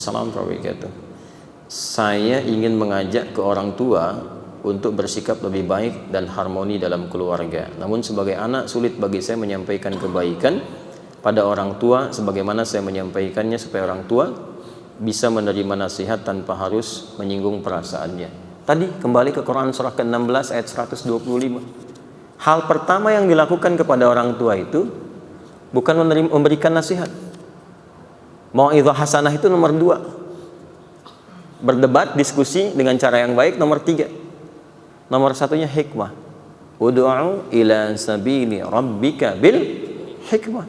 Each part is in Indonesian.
Assalamualaikum warahmatullahi wabarakatuh. Saya ingin mengajak ke orang tua untuk bersikap lebih baik dan harmoni dalam keluarga. Namun sebagai anak sulit bagi saya menyampaikan kebaikan pada orang tua sebagaimana saya menyampaikannya supaya orang tua bisa menerima nasihat tanpa harus menyinggung perasaannya. Tadi kembali ke Quran surah ke-16 ayat 125. Hal pertama yang dilakukan kepada orang tua itu bukan memberikan nasihat. Mau'izah hasanah itu nomor 2. Berdebat, diskusi dengan cara yang baik nomor 3. Nomor 1-nya hikmah. Ud'u ila sabili rabbika bil hikmah.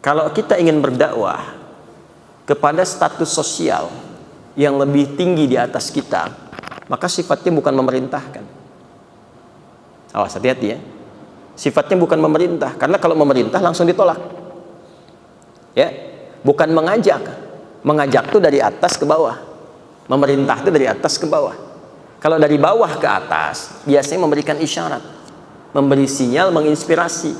Kalau kita ingin berdakwah kepada status sosial yang lebih tinggi di atas kita, maka sifatnya bukan memerintahkan. Awas, hati-hati ya. Sifatnya bukan memerintah, karena kalau memerintah langsung ditolak. Ya. Bukan mengajak. Mengajak itu dari atas ke bawah. Memerintah itu dari atas ke bawah. Kalau dari bawah ke atas, biasanya memberikan isyarat, memberi sinyal, menginspirasi.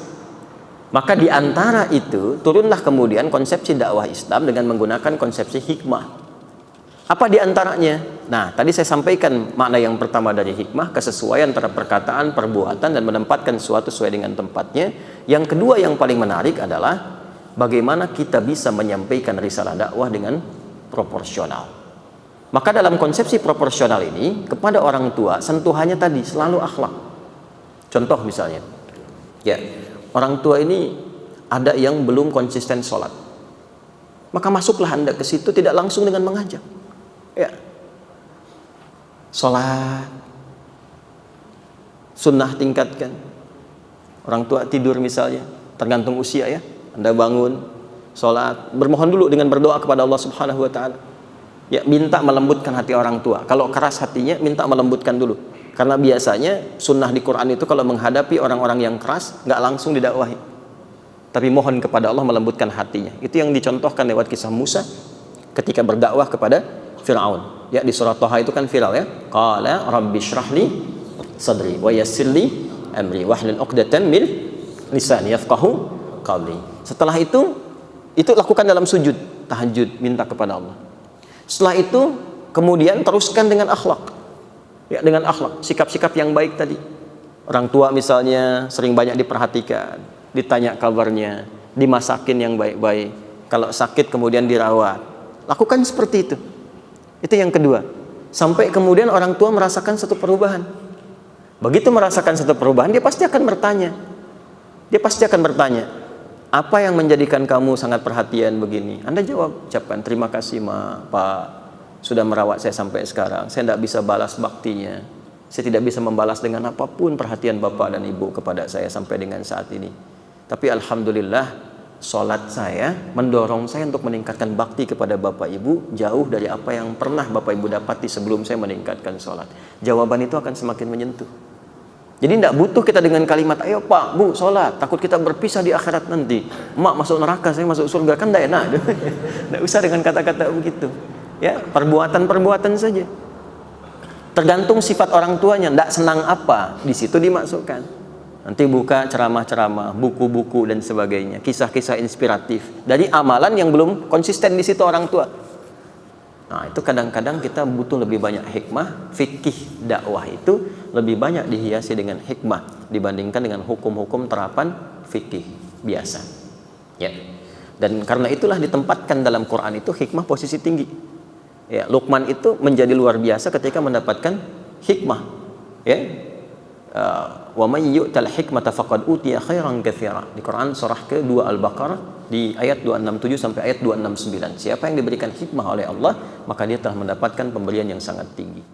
Maka di antara itu, turunlah kemudian konsepsi dakwah Islam dengan menggunakan konsepsi hikmah. Apa di antaranya? Nah, tadi saya sampaikan makna yang pertama dari hikmah, kesesuaian antara perkataan, perbuatan, dan menempatkan sesuatu sesuai dengan tempatnya. Yang kedua yang paling menarik adalah bagaimana kita bisa menyampaikan risalah dakwah dengan proporsional. Maka dalam konsepsi proporsional ini, kepada orang tua sentuhannya tadi selalu akhlak. Contoh misalnya, ya, orang tua ini ada yang belum konsisten sholat, maka masuklah Anda ke situ tidak langsung dengan mengajak. Ya, sholat, sunnah tingkatkan. Orang tua tidur misalnya, tergantung usia ya. Anda bangun, sholat, bermohon dulu dengan berdoa kepada Allah Subhanahu wa Ta'ala. Ya, minta melembutkan hati orang tua. Kalau keras hatinya, minta melembutkan dulu. Karena biasanya sunnah di Quran itu kalau menghadapi orang-orang yang keras, nggak langsung didakwahi, tapi mohon kepada Allah melembutkan hatinya. Itu yang dicontohkan lewat kisah Musa ketika berdakwah kepada Fir'aun. Ya, di surah Thaha itu kan viral ya. Qala rabbi shrahli sadri wa yassirli amri wahlul 'uqdatam min lisani yafqahu qawli. Setelah itu lakukan dalam sujud, tahajud, minta kepada Allah. Setelah itu, kemudian teruskan dengan akhlak. Ya, dengan akhlak, sikap-sikap yang baik tadi. Orang tua misalnya sering banyak diperhatikan, ditanya kabarnya, dimasakin yang baik-baik. Kalau sakit kemudian dirawat. Lakukan seperti itu. Itu yang kedua. Sampai kemudian orang tua merasakan satu perubahan. Begitu merasakan satu perubahan, dia pasti akan bertanya. Apa yang menjadikan kamu sangat perhatian begini? Anda jawab, ucapkan terima kasih Ma, Pak, sudah merawat saya sampai sekarang. Saya tidak bisa balas baktinya. Saya tidak bisa membalas dengan apapun perhatian Bapak dan Ibu kepada saya sampai dengan saat ini. Tapi Alhamdulillah, sholat saya mendorong saya untuk meningkatkan bakti kepada Bapak Ibu jauh dari apa yang pernah Bapak Ibu dapati sebelum saya meningkatkan sholat. Jawaban itu akan semakin menyentuh. Jadi tidak butuh kita dengan kalimat, ayo Pak, Bu, sholat, takut kita berpisah di akhirat nanti. Mak masuk neraka, saya masuk surga, kan tidak enak. Tidak usah dengan kata-kata begitu. Ya, perbuatan-perbuatan saja. Tergantung sifat orang tuanya, tidak senang apa, di situ dimasukkan. Nanti buka ceramah-ceramah, buku-buku dan sebagainya, kisah-kisah inspiratif dari amalan yang belum konsisten di situ orang tua. Nah, itu kadang-kadang kita butuh lebih banyak hikmah. Fikih dakwah itu lebih banyak dihiasi dengan hikmah dibandingkan dengan hukum-hukum terapan fikih biasa. Ya. Dan karena itulah ditempatkan dalam Quran itu hikmah posisi tinggi. Ya, Luqman itu menjadi luar biasa ketika mendapatkan hikmah. Ya. Wa may yu'tal hikmata faqad utiya khairan katsira. Di Quran surah ke-2 Al-Baqarah di ayat 267 sampai ayat 269. Siapa yang diberikan hikmah oleh Allah, maka dia telah mendapatkan pemberian yang sangat tinggi.